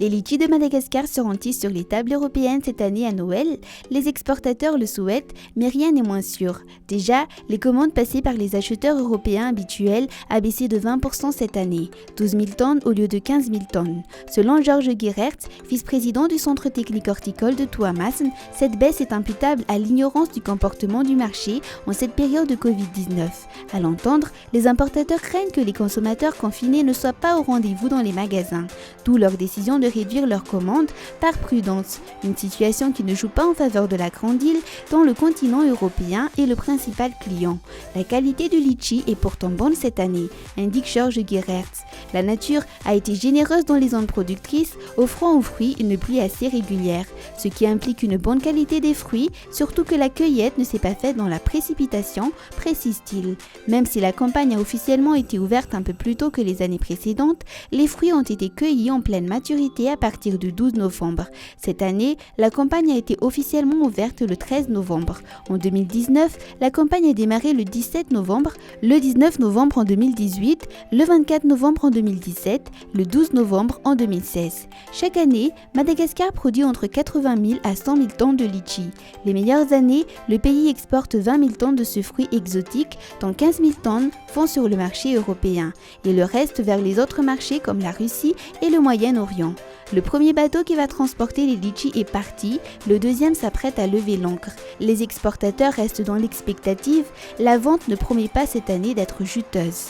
Les litchis de Madagascar seront-ils sur les tables européennes cette année à Noël? Les exportateurs le souhaitent, mais rien n'est moins sûr. Déjà, les commandes passées par les acheteurs européens habituels a baissé de 20% cette année, 12 000 tonnes au lieu de 15 000 tonnes. Selon Georges Guerert, vice-président du Centre technique horticole de Touamassn, cette baisse est imputable à l'ignorance du comportement du marché en cette période de Covid-19. À l'entendre, les importateurs craignent que les consommateurs confinés ne soient pas au rendez-vous dans les magasins, d'où leur décision de réduire leurs commandes par prudence, une situation qui ne joue pas en faveur de la grande île dont le continent européen est le principal client. La qualité du litchi est pourtant bonne cette année, indique Georges Guerert. La nature a été généreuse dans les zones productrices, offrant aux fruits une pluie assez régulière, ce qui implique une bonne qualité des fruits, surtout que la cueillette ne s'est pas faite dans la précipitation, précise-t-il. Même si la campagne a officiellement été ouverte un peu plus tôt que les années précédentes, les fruits ont été cueillis en pleine maturité à partir du 12 novembre. Cette année, la campagne a été officiellement ouverte le 13 novembre. En 2019, la campagne a démarré le 17 novembre, le 19 novembre en 2018, le 24 novembre en 2017, le 12 novembre en 2016. Chaque année, Madagascar produit entre 80 000 à 100 000 tonnes de litchi. Les meilleures années, le pays exporte 20 000 tonnes de ce fruit exotique, dont 15 000 tonnes vont sur le marché européen, et le reste vers les autres marchés comme la Russie et le Moyen-Orient. Le premier bateau qui va transporter les litchis est parti, le deuxième s'apprête à lever l'ancre. Les exportateurs restent dans l'expectative, la vente ne promet pas cette année d'être juteuse.